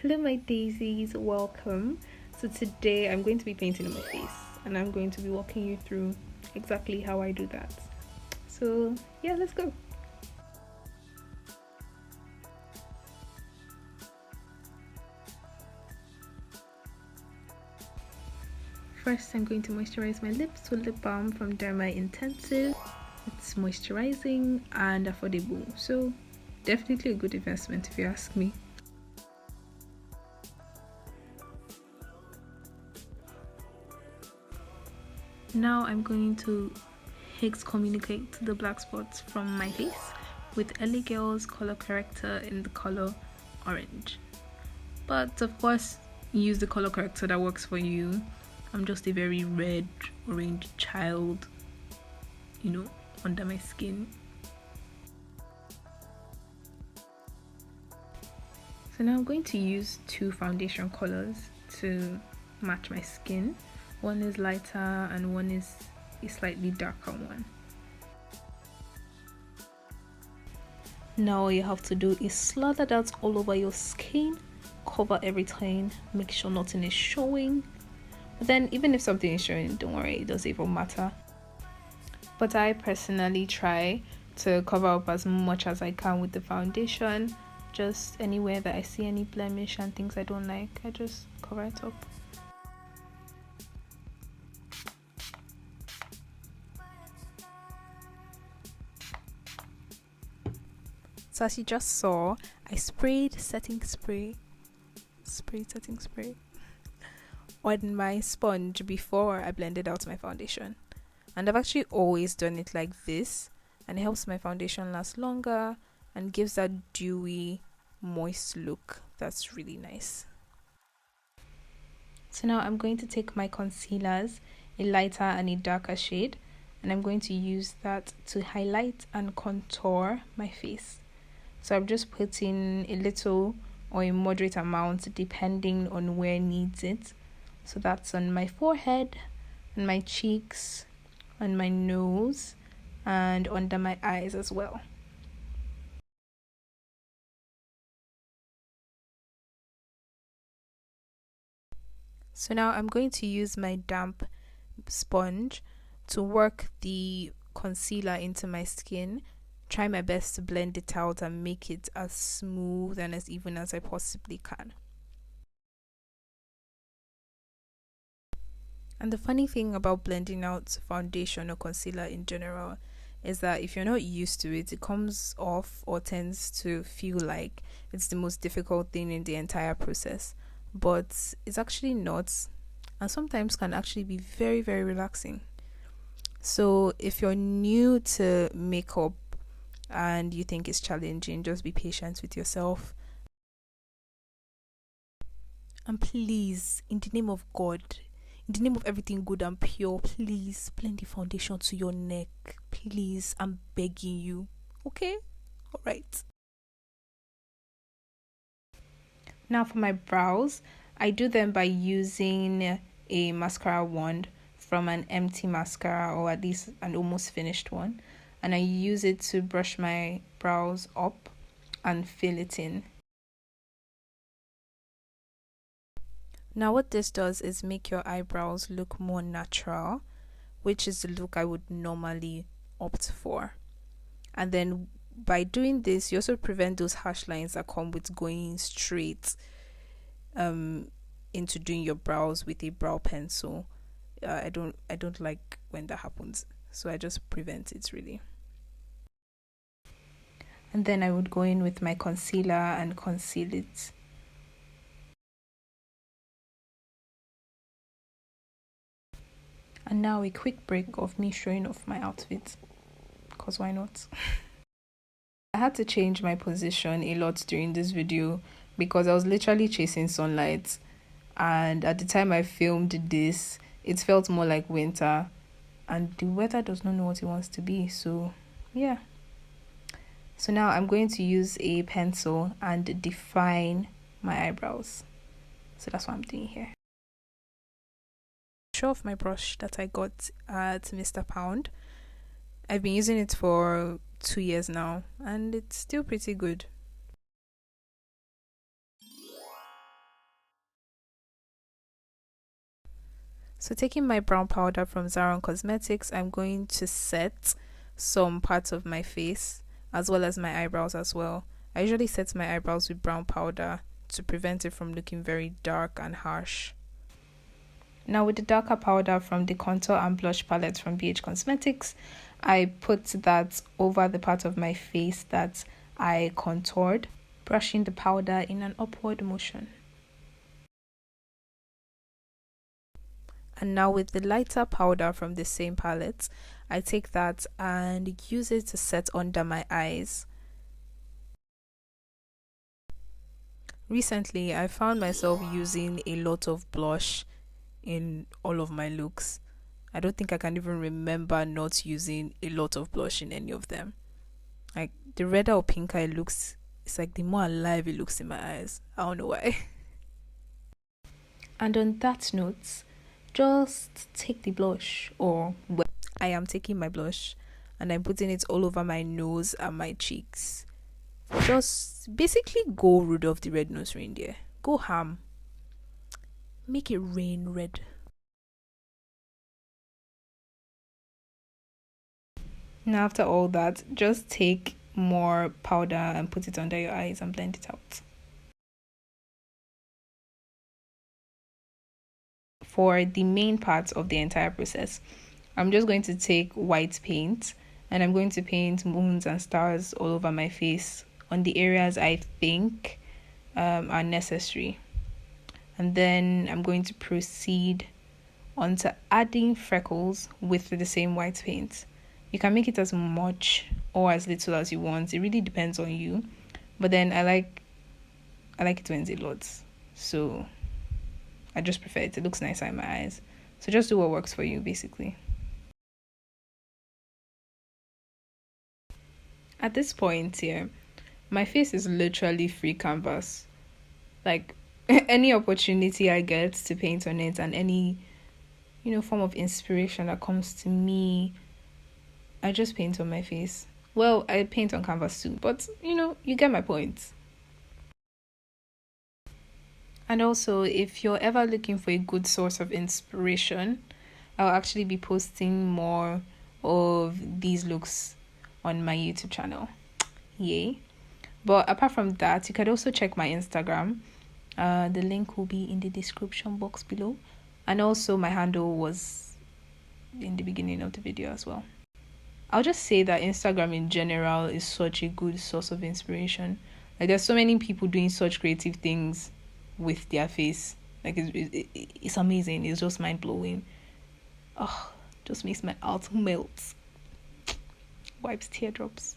Hello my daisies, welcome. So today I'm going to be painting on my face and I'm going to be walking you through exactly how I do that. So yeah, let's go. First I'm going to moisturize my lips with lip balm from Derma Intensive. It's moisturizing and affordable, so definitely a good investment if you ask me. Now I'm going to Higgs communicate the black spots from my face with Egirl's color corrector in the color orange. But of course, use the color corrector that works for you. I'm just a very red orange child, under my skin. So now I'm going to use two foundation colors to match my skin. One is lighter and one is a slightly darker one. Now all you have to do is slather that all over your skin, cover everything, make sure nothing is showing. But then even if something is showing, don't worry, it doesn't even matter. But I personally try to cover up as much as I can with the foundation. Just anywhere that I see any blemish and things I don't like, I just cover it up. So as you just saw, I sprayed setting spray on my sponge before I blended out my foundation. And I've actually always done it like this, and it helps my foundation last longer and gives that dewy, moist look that's really nice. So now I'm going to take my concealers, a lighter and a darker shade, and I'm going to use that to highlight and contour my face. So I'm just putting a little or a moderate amount depending on where needs it. So that's on my forehead, on my cheeks, on my nose, and under my eyes as well. So now I'm going to use my damp sponge to work the concealer into my skin. Try my best to blend it out and make it as smooth and as even as I possibly can. And the funny thing about blending out foundation or concealer in general is that if you're not used to it, it comes off or tends to feel like it's the most difficult thing in the entire process. But it's actually not, and sometimes can actually be very, very relaxing. So if you're new to makeup and you think it's challenging, just be patient with yourself. And please, in the name of God, in the name of everything good and pure, please blend the foundation to your neck. Please, I'm begging you. Okay? Alright. Now for my brows, I do them by using a mascara wand from an empty mascara, or at least an almost finished one. And I use it to brush my brows up and fill it in. Now what this does is make your eyebrows look more natural, which is the look I would normally opt for. And then by doing this, you also prevent those harsh lines that come with going straight into doing your brows with a brow pencil. I don't like when that happens, so I just prevent it really. And then I would go in with my concealer and conceal it. And now a quick break of me showing off my outfit, because why not? I had to change my position a lot during this video because I was literally chasing sunlight, and at the time I filmed this, it felt more like winter, and the weather does not know what it wants to be, so yeah. So now I'm going to use a pencil and define my eyebrows. So that's what I'm doing here. Show off my brush that I got at Mr. Pound. I've been using it for 2 years now and it's still pretty good. So taking my brown powder from Zaron Cosmetics, I'm going to set some parts of my face as well as my eyebrows as well. I usually set my eyebrows with brown powder to prevent it from looking very dark and harsh. Now with the darker powder from the contour and blush palette from BH Cosmetics, I put that over the part of my face that I contoured, brushing the powder in an upward motion. And now with the lighter powder from the same palette, I take that and use it to set under my eyes. Recently, I found myself using a lot of blush in all of my looks. I don't think I can even remember not using a lot of blush in any of them. Like the redder or pinker it looks, it's like the more alive it looks in my eyes. I don't know why. And on that note, just take the blush, or well, I am taking my blush and I'm putting it all over my nose and my cheeks. Just basically go Rudolph the Red-Nosed Reindeer. Go ham. Make it rain red. Now after all that, just take more powder and put it under your eyes and blend it out. For the main part of the entire process, I'm just going to take white paint and I'm going to paint moons and stars all over my face on the areas I think are necessary. And then I'm going to proceed onto adding freckles with the same white paint. You can make it as much or as little as you want. It really depends on you. But then I like it when it's a lot. So I just prefer it. It looks nicer in my eyes. So just do what works for you, basically. At this point here, my face is literally free canvas. Like any opportunity I get to paint on it and any, form of inspiration that comes to me, I just paint on my face. Well, I paint on canvas too, but you get my point. And also, if you're ever looking for a good source of inspiration, I'll actually be posting more of these looks on my YouTube channel. Yay. But apart from that, you could also check my Instagram. The link will be in the description box below. And also my handle was in the beginning of the video as well. I'll just say that Instagram in general is such a good source of inspiration. Like there's so many people doing such creative things with their face. Like it's amazing. It's just mind-blowing. Oh, just makes my heart melt. Wipes teardrops.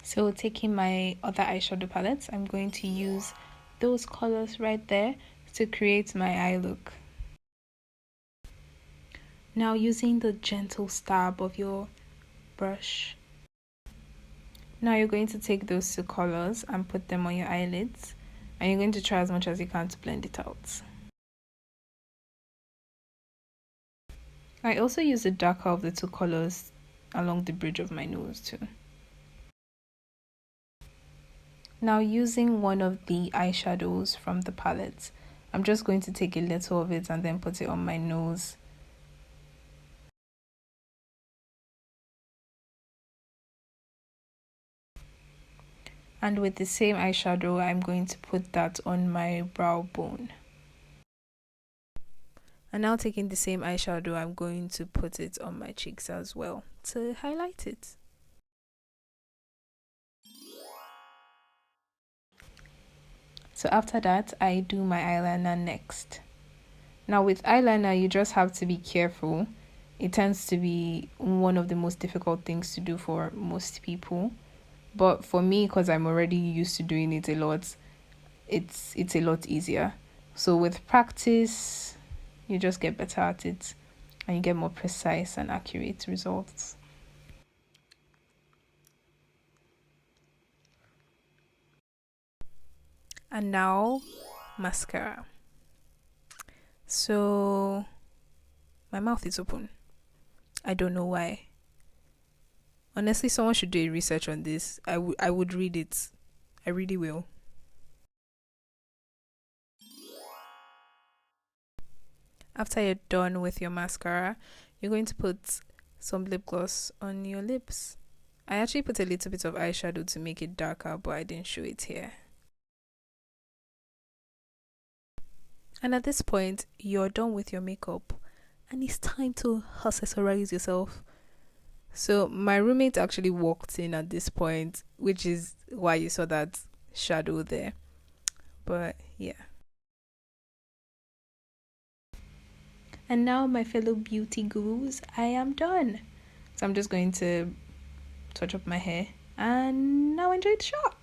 So taking my other eyeshadow palettes, I'm going to use those colors right there to create my eye look. Now using the gentle stab of your brush. Now you're going to take those two colors and put them on your eyelids. And you're going to try as much as you can to blend it out. I also use the darker of the two colors along the bridge of my nose too. Now using one of the eyeshadows from the palette, I'm just going to take a little of it and then put it on my nose. And with the same eyeshadow, I'm going to put that on my brow bone. And now taking the same eyeshadow, I'm going to put it on my cheeks as well to highlight it. So after that, I do my eyeliner next. Now with eyeliner, you just have to be careful. It tends to be one of the most difficult things to do for most people. But for me, because I'm already used to doing it a lot, it's a lot easier. So with practice, you just get better at it and you get more precise and accurate results. And now, mascara. So, my mouth is open. I don't know why. Honestly, someone should do a research on this. I would read it. I really will. After you're done with your mascara, you're going to put some lip gloss on your lips. I actually put a little bit of eyeshadow to make it darker, but I didn't show it here. And at this point, you're done with your makeup and it's time to accessorize yourself. So my roommate actually walked in at this point, which is why you saw that shadow there. But yeah. And now, my fellow beauty gurus, I am done. So I'm just going to touch up my hair and now enjoy the shot.